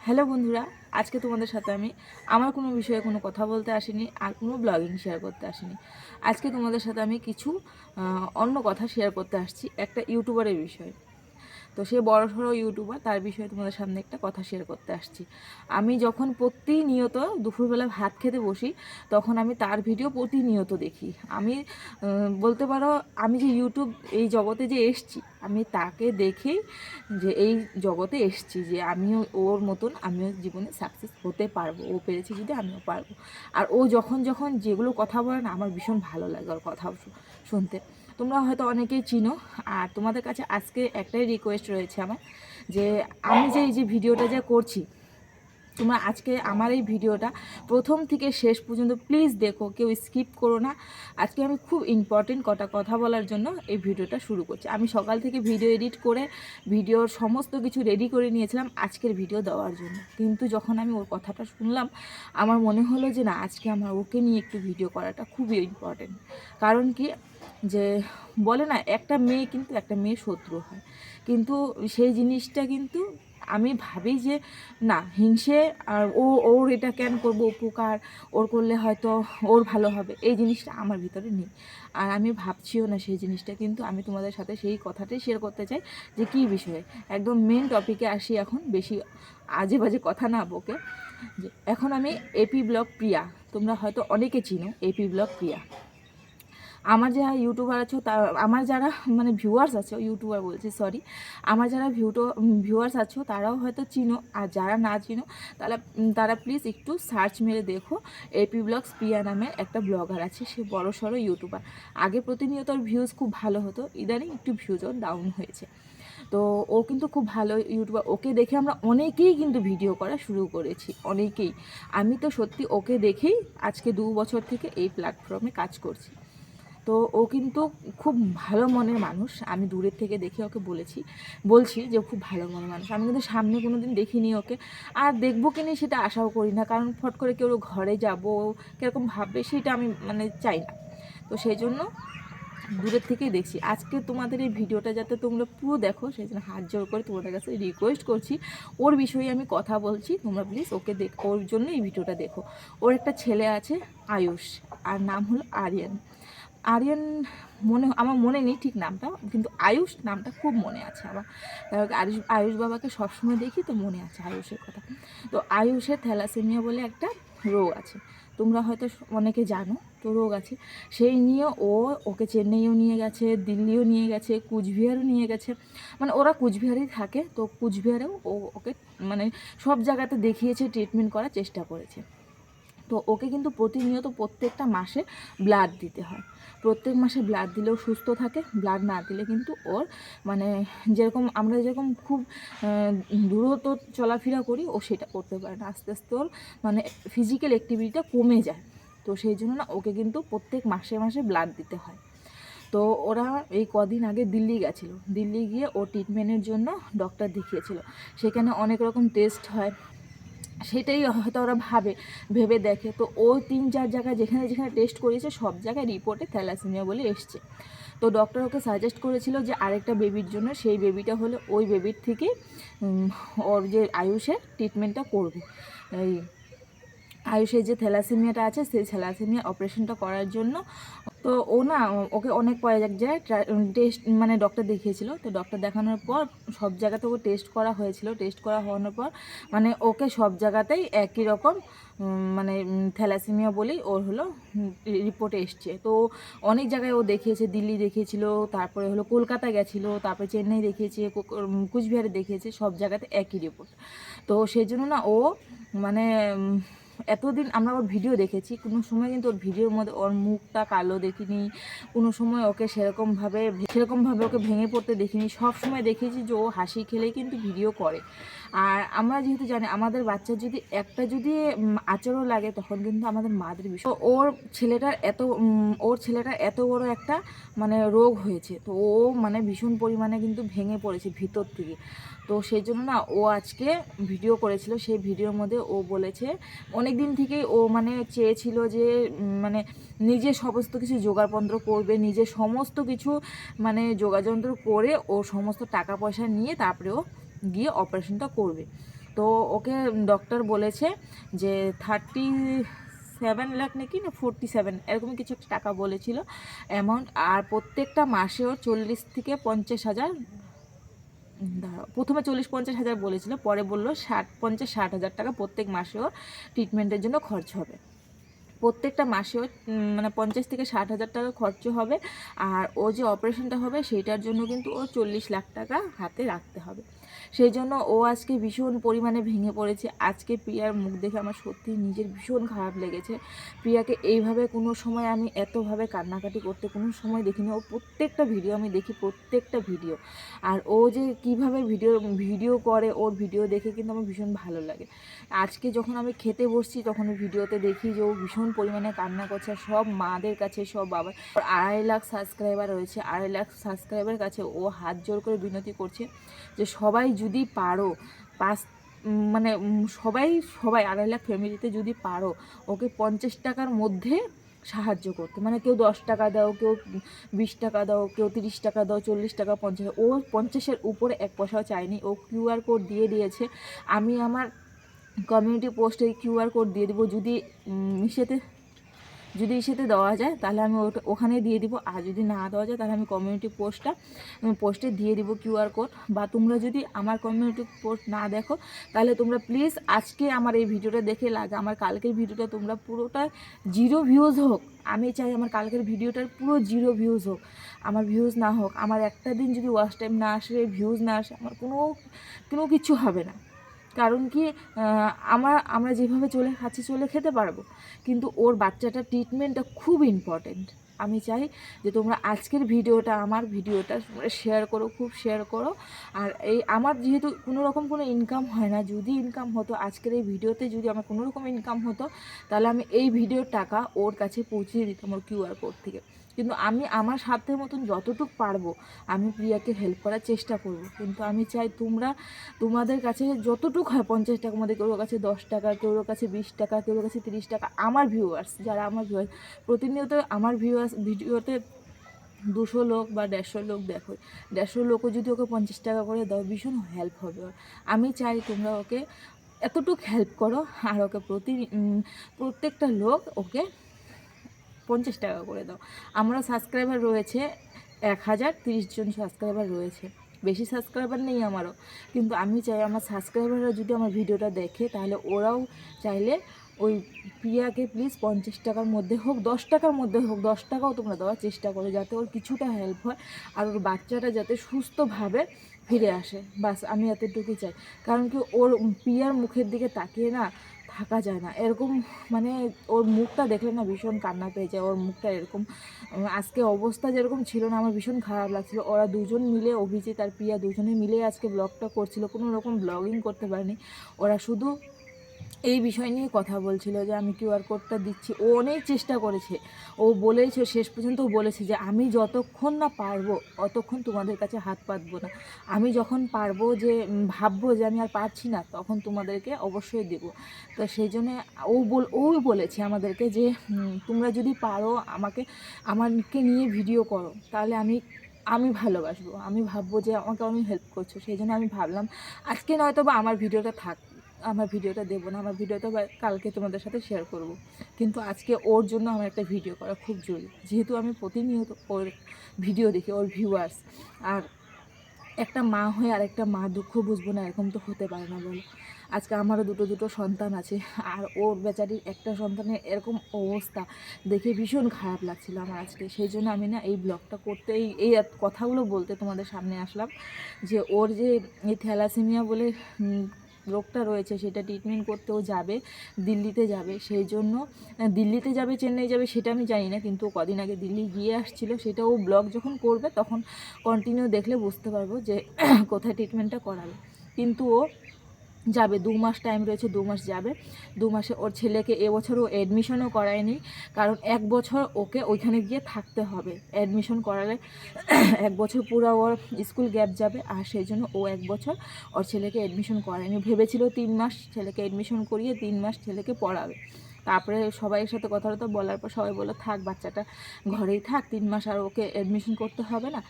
Hello বন্ধুরা, আজকে তোমাদের সাথে আমি আমার কোনো বিষয়ে কোনো কথা বলতে আসিনি, আর কোনো ব্লগিং শেয়ার করতে আসিনি। আজকে তোমাদের সাথে আমি কিছু অন্য কথা শেয়ার করতে আসছি, একটা ইউটিউবারের বিষয়ে। তো সে বড়সড় ইউটিউবার, তার বিষয়ে তোমাদের সামনে একটা কথা শেয়ার করতে আসছি। আমি যখন প্রতিনিয়ত দুপুরবেলা ভাত খেতে বসি, তখন আমি তার ভিডিও প্রতিনিয়ত দেখি। আমি বলতে পারো, আমি যে ইউটিউব এই জগতে যে এসছি, আমি তাকে দেখেই যে এই জগতে এসছি, যে আমিও ওর মতন আমিও জীবনে সাকসেস হতে পারবো। ও পেরেছি যদি আমিও পারবো। আর ও যখন যখন যেগুলো কথা বলে না, আমার ভীষণ ভালো লাগে ওর কথা শুনতে। তোমরা হয়তো অনেকেই চিনো। আর তোমাদের কাছে আজকে একটাই রিকোয়েস্ট রয়েছে আমার, যে আমি যে এই যে ভিডিওটা যে করছি, তোমরা আজকে আমার এই ভিডিওটা প্রথম থেকে শেষ পর্যন্ত প্লিজ দেখো, কেউ স্কিপ করো না। আজকে আমি খুব ইম্পর্টেন্ট কটা কথা বলার জন্য এই ভিডিওটা শুরু করছি। আমি সকাল থেকে ভিডিও এডিট করে ভিডিওর সমস্ত কিছু রেডি করে নিয়েছিলাম আজকের ভিডিও দেওয়ার জন্য, কিন্তু যখন আমি ওর কথাটা শুনলাম, আমার মনে হলো যে না, আজকে আমার ওকে নিয়ে একটু ভিডিও করাটা খুবই ইম্পর্টেন্ট। কারণ কি, যে বলে না, একটা মেয়ে কিন্তু একটা মেয়ে শত্রু হয়, কিন্তু সেই জিনিসটা কিন্তু আমি ভাবি যে না, হিংসে আর ওর এটা কেন করবো, উপকার ওর করলে হয়তো ওর ভালো হবে, এই জিনিসটা আমার ভিতরে নেই। আর আমি ভাবছিও না সেই জিনিসটা। কিন্তু আমি তোমাদের সাথে সেই কথাটাই শেয়ার করতে চাই, যে কী বিষয়ে। একদম মেন টপিকে আসি এখন, বেশি আজে বাজে কথা না বকে। যে এখন আমি এপি ব্লগ প্রিয়া, তোমরা হয়তো অনেকে চিনো এপি ব্লগ প্রিয়া। আমার যারা ইউটিউবার আছো, তা আমার যারা মানে ভিউয়ার্স আছো, ইউটিউবার বলছি সরি, আমার যারা ভিউয়ার্স আছো তারাও হয়তো চিনো। আর যারা না চিনো, তারা প্লিজ একটু সার্চ মেরে দেখো। এপি ব্লগস প্রিয়া নামের একটা ব্লগার আছে, সে বড় সড়ো ইউটিউবার। আগে প্রতিনিয়ত ওর ভিউজ খুব ভালো হতো, ইদানিং একটু ভিউজ ওর ডাউন হয়েছে। তো ও কিন্তু খুব ভালো ইউটিউবার, ওকে দেখে আমরা অনেকেই কিন্তু ভিডিও করা শুরু করেছি, অনেকেই। আমি তো সত্যি ওকে দেখেই আজকে 2 বছর থেকে এই প্ল্যাটফর্মে কাজ করছি। তো ও কিন্তু খুব ভালো মনের মানুষ। আমি দূরের থেকে দেখে ওকে বলছি যে ও খুব ভালো মনের মানুষ। আমি কিন্তু সামনে কোনো দিন দেখিনি ওকে, আর দেখবো কি না সেটা আশাও করি না। কারণ ফট করে কেউ ঘরে যাব, কীরকম ভাববে সেটা আমি মানে চাই না। তো সেই জন্য দূরের থেকেই দেখছি। আজকে তোমাদের এই ভিডিওটা যাতে তোমরা পুরো দেখো, সেই জন্য হাত জোর করে তোমাদের কাছে রিকোয়েস্ট করছি। ওর বিষয়ে আমি কথা বলছি, তোমরা প্লিজ ওকে ওর জন্য এই ভিডিওটা দেখো। ওর একটা ছেলে আছে আয়ুষ, আর নাম হলো আরিয়ান। আরিয়ান আমার মনে নেই ঠিক নামটা, কিন্তু আয়ুষ নামটা খুব মনে আছে আমার। আয়ুষ বাবাকে সবসময় দেখি, তো মনে আছে আয়ুষের কথা। তো আয়ুষের থ্যালাসেমিয়া বলে একটা রোগ আছে, তোমরা হয়তো অনেকে জানো। তো রোগ আছে, সেই নিয়ে ওকে চেন্নাইও নিয়ে গেছে, দিল্লিও নিয়ে গেছে, কুচবিহারও নিয়ে গেছে। মানে ওরা কুচবিহারেই থাকে, তো কুচবিহারেও ওকে মানে সব জায়গাতে দেখিয়েছে, ট্রিটমেন্ট করার চেষ্টা করেছে। তো ওকে কিন্তু প্রতিনিয়ত প্রত্যেকটা মাসে ব্লাড দিতে হয়। প্রত্যেক মাসে ব্লাড দিলেও সুস্থ থাকে, ব্লাড না দিলে কিন্তু ওর মানে আমরা যেরকম খুব দ্রুত চলাফেরা করি, ও সেটা করতে পারে না। আস্তে আস্তে ওর মানে ফিজিক্যাল অ্যাক্টিভিটিটা কমে যায়। তো সেই জন্য না, ওকে কিন্তু প্রত্যেক মাসে মাসে ব্লাড দিতে হয়। তো ওরা এই কদিন আগে দিল্লি গেছিলো, দিল্লি গিয়ে ও ট্রিটমেন্টের জন্য ডক্টর দেখিয়েছিল। সেখানে অনেক রকম টেস্ট হয়, সেটাই হয়তো ওরা ভেবে দেখে। তো ও 3-4 জায়গায় যেখানে যেখানে টেস্ট করেছে, সব জায়গায় রিপোর্টে থ্যালাসেমিয়া বলে এসছে। তো ডক্টর ওকে সাজেস্ট করেছিল যে আরেকটা বেবির জন্য, সেই বেবিটা হলে ওই বেবির থেকে ওর যে আয়ুষের ট্রিটমেন্টটা করবে। এই আয়ুষের যে থ্যালাসেমিয়াটা আছে, সেই থ্যালাসেমিয়া অপারেশনটা করার জন্য। তো ও না, ওকে অনেক কয়েক জায়গায় টেস্ট মানে ডক্টর দেখিয়েছিল। তো ডক্টর দেখানোর পর সব জায়গাতে ওকে টেস্ট করা হয়েছিল। টেস্ট করা হওয়ার পর মানে ওকে সব জায়গাতেই একই রকম মানে থ্যালাসেমিয়া বলেই ওর হলো রিপোর্টে এসছে। তো অনেক জায়গায় ও দেখিয়েছে, দিল্লি দেখিয়েছিল, তারপরে হলো কলকাতা গেছিলো, তারপরে চেন্নাই দেখিয়েছে, কুচবিহারে দেখিয়েছে, সব জায়গাতে একই রিপোর্ট। তো সেই জন্য না, ও মানে এতদিন আমরা ওর ভিডিও দেখেছি, কোনো সময় কিন্তু ওর ভিডিওর মধ্যে ওর মুখটা কালো দেখিনি, কোনো সময় ওকে সেরকমভাবে ওকে ভেঙে পড়তে দেখিনি। সব সময় দেখেছি যে ও হাসি খেলেই কিন্তু ভিডিও করে। আর আমরা যেহেতু জানি, আমাদের বাচ্চার যদি একটা আচরণ লাগে, তখন কিন্তু আমাদের মাদের বিষয়। ওর ছেলেটার এত বড় একটা মানে রোগ হয়েছে, তো ও মানে ভীষণ পরিমাণে কিন্তু ভেঙে পড়েছে ভিতর থেকে। তো সেই জন্য না, ও আজকে ভিডিও করেছিল। সেই ভিডিওর মধ্যে ও বলেছে অনেক দিন থেকেই ও মানে চেয়েছিল যে মানে নিজে সমস্ত কিছু জোগাড়যন্ত্র করবে, নিজে সমস্ত কিছু মানে যোগাযন্ত্র করে ও সমস্ত টাকা পয়সা নিয়ে তারপরে ও গিয়ে অপারেশনটা করবে। তো ওকে ডক্টর বলেছে যে 37 লাখ নাকি না 47 এরকমই কিছু একটা টাকা বলেছিল অ্যামাউন্ট। আর প্রত্যেকটা মাসে ওর 40 থেকে 50,000, প্রথমে 40-50 হাজার বলেছিল, পরে বললো 50-60 হাজার টাকা প্রত্যেক মাসে ওর ট্রিটমেন্টের জন্য খরচ হবে। প্রত্যেকটা মাসেও মানে 50 থেকে 60 হাজার টাকা খরচ হবে। আর ও যে অপারেশনটা হবে সেইটার জন্য কিন্তু ও 40 লাখ টাকা হাতে রাখতে হবে। সেই জন্য ও আজকে ভীষণ পরিমাণে ভেঙে পড়েছে। আজকে প্রিয়ার মুখ দেখে আমার সত্যি নিজের ভীষণ খারাপ লেগেছে। প্রিয়াকে এইভাবে কোনো সময় আমি এতভাবে কান্নাকাটি করতে কোনো সময় দেখিনি। ও প্রত্যেকটা ভিডিও আমি দেখি, প্রত্যেকটা ভিডিও। আর ও যে কীভাবে ভিডিও করে, ওর ভিডিও দেখে কিন্তু আমার ভীষণ ভালো লাগে। আজকে যখন আমি খেতে বসছি তখন ভিডিওতে দেখি যে ও ভীষণ পরিমাণে কান্না করছে। সব মাদের কাছে, সব বাবার 2.5 লাখ সাবস্ক্রাইবার রয়েছে, 2.5 লাখ সাবস্ক্রাইবারের কাছে ও হাত জোর করে বিনতি করছে যে সবাই যদি পারো সবাই 2.5 লাখ ফ্যামিলিতে যদি পারো ওকে 50 টাকার মধ্যে সাহায্য করতে, মানে কেউ 10 টাকা দাও, কেউ 20 টাকা দাও, কেউ 30 টাকা দাও, 40 টাকা, 50, ও 50-এর উপরে 1 পয়সাও চায়নি। ও QR কোড দিয়ে দিয়েছে। আমি আমার কমিউনিটি পোস্টে QR কোড দিয়ে দেবো, যদি ইসেতে দেওয়া যায় তাহলে আমি ওখানে দিয়ে দিব। আর যদি না দেওয়া যায় তাহলে আমি কমিউনিটি পোস্টে দিয়ে দিব QR কোড। বা তোমরা যদি আমার কমিউনিটি পোস্ট না দেখো তাহলে তোমরা প্লিজ আজকে আমার এই ভিডিওটা দেখে আমার কালকের ভিডিওটা তোমরা পুরোটা 0 ভিউজ হোক, আমি চাই আমার কালকের ভিডিওটার পুরো 0 ভিউজ হোক। আমার ভিউজ না হোক, আমার একটা দিন যদি ওয়াচ টাইম না আসে, ভিউজ না আসে, আমার কোনো কিছু হবে না। কারণ কি আমরা যেভাবে চলে খেতে পারবো, কিন্তু ওর বাচ্চাটার ট্রিটমেন্টটা খুব ইম্পর্টেন্ট। আমি চাই যে তোমরা আজকের ভিডিওটা, আমার ভিডিওটা শেয়ার করো, খুব শেয়ার করো। আর আমার যেহেতু কোনো ইনকাম হয় না, যদি ইনকাম হতো আজকের এই ভিডিওতে, যদি আমার কোনো রকম ইনকাম হতো তাহলে আমি এই ভিডিওর টাকা ওর কাছে পৌঁছিয়ে দিতাম ওর QR কোড থেকে। কিন্তু আমি আমার সাধ্যের মতন যতটুকু পারবো আমি প্রিয়াকে হেল্প করার চেষ্টা করব। কিন্তু আমি চাই তোমাদের কাছে যতটুকু হয়, 50 টাকার মধ্যে, কেউ কাছে 10 টাকা, কেউ কাছে 20 টাকা, কেউ কাছে 30 টাকা, আমার ভিউয়ার্স যারা আমার ভিউয়ার্স প্রতিনিয়ত আমার ভিডিওতে 200 লোক বা 150 লোক দেখো, 150 লোকও যদি ওকে 50 টাকা করে দাও ভীষণ হেল্প হবে। আমি চাই তোমরা ওকে এতটুকু হেল্প করো। আর ওকে প্রত্যেকটা লোক ওকে 50 টাকা করে দাও। আমরা সাবস্ক্রাইবার রয়েছে 1030 জন সাবস্ক্রাইবার রয়েছে, বেশি সাবস্ক্রাইবার নেই আমারও। কিন্তু আমি চাই আমার সাবস্ক্রাইবাররা যদি আমার ভিডিওটা দেখে তাহলে ওরাও চাইলে ওই প্রিয়াকে প্লিজ 50 টাকার মধ্যে হোক, 10 টাকার মধ্যে হোক, 10 টাকাও তোমরা দেওয়ার চেষ্টা করো, যাতে ওর কিছুটা হেল্প হয় আর ওর বাচ্চাটা যাতে সুস্থভাবে ফিরে আসে। বাস আমি এতটুকুই চাই। কারণ কি ওর প্রিয়ার মুখের দিকে তাকিয়ে না থাকা যায় না, এরকম মানে ওর মুখটা দেখলে না ভীষণ কান্না পেয়ে যায়। ওর মুখটা এরকম আজকে অবস্থা যেরকম ছিল না, আমার ভীষণ খারাপ লাগছিল। ওরা দুজন মিলে, অভিজিৎ আর প্রিয়া দুজনে মিলে আজকে ব্লগটা করছিল, কোনো রকম ব্লগিং করতে পারেনি। ওরা শুধু এই বিষয় নিয়ে কথা বলছিল যে আমি QR কোডটা দিচ্ছি। ও অনেক চেষ্টা করেছে, ও বলেছে, শেষ পর্যন্ত বলেছে যে আমি যতক্ষণ না পারবো অতক্ষণ তোমাদের কাছে হাত পাতবো না। আমি যখন পারবো, যে ভাববো যে আমি আর পারছি না, তখন তোমাদেরকে অবশ্যই দেবো। তো সেই জন্যে ও বলেছে আমাদেরকে যে তোমরা যদি পারো আমাকে নিয়ে ভিডিও করো, তাহলে আমি ভালোবাসবো, আমি ভাববো যে আমাকে অনেক হেল্প করছো। সেই জন্য আমি ভাবলাম আজকে নয়তো বা আমার ভিডিওটা দেবো না, আমার ভিডিওটা কালকে তোমাদের সাথে শেয়ার করব। কিন্তু আজকে ওর জন্য আমার একটা ভিডিও করা খুব জরুরি, যেহেতু আমি প্রতিনিয়ত ওর ভিডিও দেখি, ওর ভিউয়ার্স। আর একটা মা হয়ে আর একটা মা দুঃখ বুঝবো না, এরকম তো হতে পারে না বলো। আজকে আমারও দুটো সন্তান আছে, আর ওর বেচারির একটা সন্তানের এরকম অবস্থা দেখে ভীষণ খারাপ লাগছিল আমার আজকে। সেই জন্য আমি না এই ব্লগটা করতে, এই কথাগুলো বলতে তোমাদের সামনে আসলাম যে ওর যে এই থ্যালাসেমিয়া বলে রোগটা রয়েছে, সেটা ট্রিটমেন্ট করতেও যাবে, দিল্লিতে যাবে। সেই জন্য দিল্লিতে যাবে, চেন্নাই যাবে সেটা আমি জানি না, কিন্তু কদিন আগে দিল্লি গিয়ে আসছিল। সেটা ও ব্লগ যখন করবে তখন কন্টিনিউ দেখলে বুঝতে পারবো যে কোথায় ট্রিটমেন্টটা করাবে। কিন্তু ও যাবে, 2 মাস টাইম রয়েছে, 2 মাস যাবে। 2 মাসে ওর ছেলেকে এবছর ও অ্যাডমিশনও করায়নি, কারণ 1 বছর ওকে ওইখানে গিয়ে থাকতে হবে। অ্যাডমিশন করালে 1 বছর পুরো ওর স্কুল গ্যাপ যাবে, আর সেই জন্য ও 1 বছর ওর ছেলেকে অ্যাডমিশন করায়নি। ভেবেছিল 3 মাস ছেলেকে অ্যাডমিশন করিয়ে 3 মাস ছেলেকে পড়াবে। তারপরে সবাইয়ের সাথে কথা বলার পর সবাই বললো থাক, বাচ্চাটা ঘরেই থাক 3 মাস, আর ওকে অ্যাডমিশন করতে হবে না।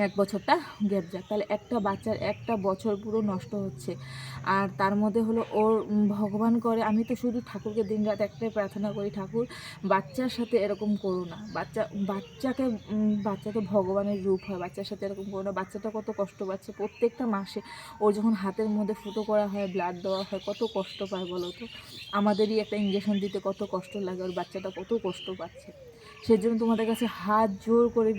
1 বছরটা গ্যাপ যাক, তাহলে একটা বাচ্চার 1টা বছর পুরো নষ্ট হচ্ছে। আর তার মধ্যে হলো ওর ভগবান করে, আমি তো শুধু ঠাকুরকে দিনরাত একটাই প্রার্থনা করি, ঠাকুর বাচ্চার সাথে এরকম করো না, বাচ্চাকে ভগবানের রূপ হয়, বাচ্চার সাথে এরকম করো না। বাচ্চাটা কত কষ্ট পাচ্ছে প্রত্যেকটা মাসে, ওর যখন হাতের মধ্যে ফুটো করা হয়, ব্লাড দেওয়া হয়, কত কষ্ট পায় বলো তো। আমাদেরই একটা ইঞ্জেকশন দিতে কত কষ্ট লাগে, ওর বাচ্চাটা কত কষ্ট পাচ্ছে। সেজন্য তোমাদের কাছে হাত জোর করে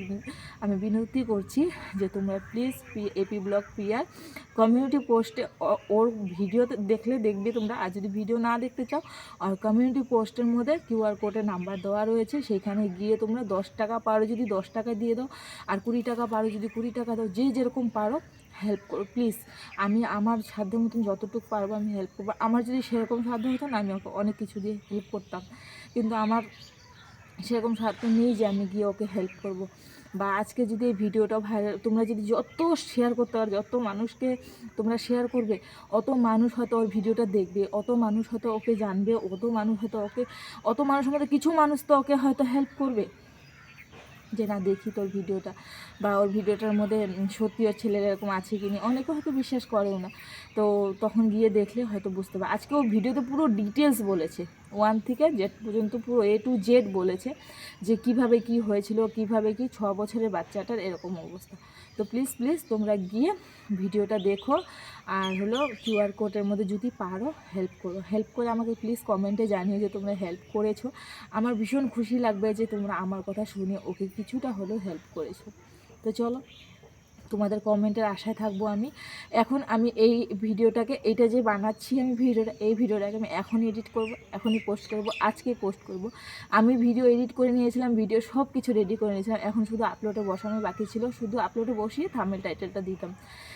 আমি বিনতি করছি যে তোমরা প্লিজ এপি ব্লগ প্রিয়ার কমিউনিটি পোস্টে ওর ভিডিওতে দেখবে তোমরা, আর যদি ভিডিও না দেখতে চাও, আর কমিউনিটি পোস্টের মধ্যে কিউআর কোডের নাম্বার দেওয়া রয়েছে, সেইখানে গিয়ে তোমরা 10 টাকা পারো যদি 10 টাকা দিয়ে দাও, আর 20 টাকা পারো যদি 20 টাকা দাও, যে যেরকম পারো হেল্প করো প্লিজ। আমি আমার সাধ্য মতন যতটুকু পারবো আমি হেল্প করবো। আমার যদি সেরকম সাধ্য হতো না, আমি ওকে অনেক কিছু দিয়ে হেল্প করতাম, কিন্তু আমার সেরকম সাধ্য নেই যে আমি গিয়ে ওকে হেল্প করব। বা আজকে যদি এই ভিডিওটা ভাইরাল, তোমরা যদি যত শেয়ার করতে পারো, যত মানুষকে তোমরা শেয়ার করবে, অত মানুষ হয়তো ওর ভিডিওটা দেখবে, অত মানুষ হয়তো ওকে জানবে, অত মানুষের মধ্যে কিছু মানুষ তো ওকে হয়তো হেল্প করবে, যে না দেখি তোর ভিডিওটা, বা ওর ভিডিওটার মধ্যে সত্যি ওর ছেলের এরকম আছে কি না, অনেকে হয়তো বিশ্বাস করেও না, তো তখন গিয়ে দেখলে হয়তো বুঝতে পারে। আজকে ও ভিডিওতে পুরো ডিটেলস বলেছে, 1 থেকে Z পর্যন্ত পুরো A to Z বলেছে, যে কিভাবে কি হয়েছিল, কিভাবে কি 6 বছরের বাচ্চাটার এরকম অবস্থা। তো প্লিজ তোমরা গিয়ে ভিডিওটা দেখো, আর হলো কিউআর কোডের মধ্যে যদি পারো হেল্প করে আমাকে প্লিজ কমেন্টে জানিও যে তোমরা হেল্প করেছো। আমার ভীষণ খুশি লাগবে যে তোমরা আমার কথা শুনে ওকে কিছুটা হলেও হেল্প করেছো। তো চলো, তোমাদের কমেন্টের আশায় থাকবো আমি। এখন আমি এই ভিডিওটাকে, এইটা যে বানাচ্ছি আমি এই ভিডিওটাকে আমি এখনই এডিট করব, এখনই পোস্ট করব, আজকেই পোস্ট করব। আমি ভিডিও এডিট করে নিয়েছিলাম, ভিডিও সব কিছু রেডি করে নিয়েছিলাম, এখন শুধু আপলোডে বসানো বাকি ছিল, শুধু আপলোডে বসিয়ে থাম্বনেল টাইটেলটা দিতাম।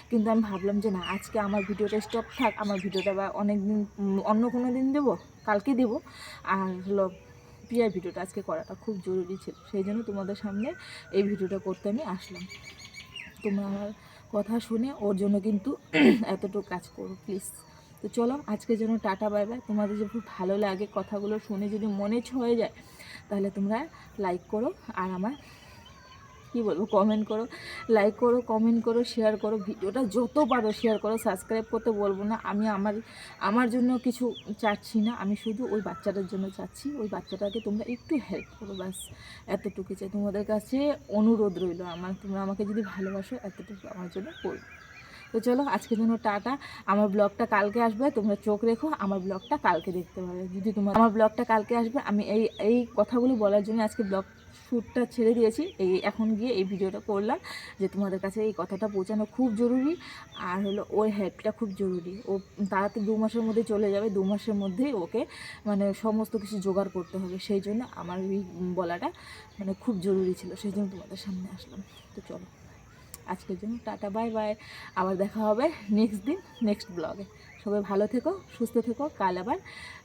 কিন্তু আমি ভাবলাম যে না, আজকে আমার ভিডিওটা স্টপ থাক, আমার ভিডিওটা বা অনেক দিন অন্য কোনো দিন দেবো, কালকে দেবো। আর হলো প্রিয়ার ভিডিওটা আজকে করাটা খুব জরুরি ছিল, সেই জন্য তোমাদের সামনে এই ভিডিওটা করতে আমি আসলাম। তোমরা আমার কথা শুনে ওর জন্য কিন্তু এতটুকু কাজ করো প্লিজ। তো চলো, আজকের জন্য টাটা বাই বাই। তোমাদের যদি ভালো লাগে কথাগুলো শুনে, যদি মনে ছয়ে যায়, তাহলে তোমরা লাইক করো, আর আমার কী বলবো, কমেন্ট করো, লাইক করো, কমেন্ট করো, শেয়ার করো, ভিডিওটা যত পারো শেয়ার করো। সাবস্ক্রাইব করতে বলবো না, আমি আমার জন্য কিছু চাচ্ছি না, আমি শুধু ওই বাচ্চাটার জন্য চাচ্ছি, ওই বাচ্চাটাকে তোমরা একটু হেল্প করো, ব্যাস এতটুকু চাই। তোমাদের কাছে অনুরোধ রইল আমার, তোমরা আমাকে যদি ভালোবাসো এতটুকু আমার জন্য করো। তো চলো, আজকের জন্য টাটা। আমার ব্লগটা কালকে আসবে, তোমরা চোখ রেখো, আমার ব্লগটা কালকে দেখতে পাবে। যদি আমার ব্লগটা কালকে আসবে, আমি এই কথাগুলো বলার জন্য আজকে ব্লগ শ্যুটটা ছেড়ে দিয়েছি, এখন গিয়ে এই ভিডিওটা করলাম, যে তোমাদের কাছে এই কথাটা পৌঁছানো খুব জরুরি, আর হলো ওর হেল্পটা খুব জরুরি। ও তাড়াতাড়ি 2 মাসের মধ্যে চলে যাবে, 2 মাসের মধ্যেই ওকে মানে সমস্ত কিছু জোগাড় করতে হবে, সেই জন্য আমার এই বলাটা মানে খুব জরুরি ছিল, সেই জন্য তোমাদের সামনে আসলাম। তো চলো, আজকের জন্য টাটা বাই বাই। আবার দেখা হবে নেক্সট দিন, নেক্সট ব্লগে। সবাই ভালো থেকো, সুস্থ থেকো। কাল আবার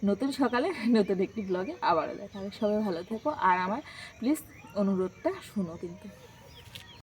নতুন সকালে নতুন একটি ব্লগে আবারও দেখা হবে। সবাই ভালো থেকো, আর আমার প্লিজ অনুরোধটা শুনো কিন্তু।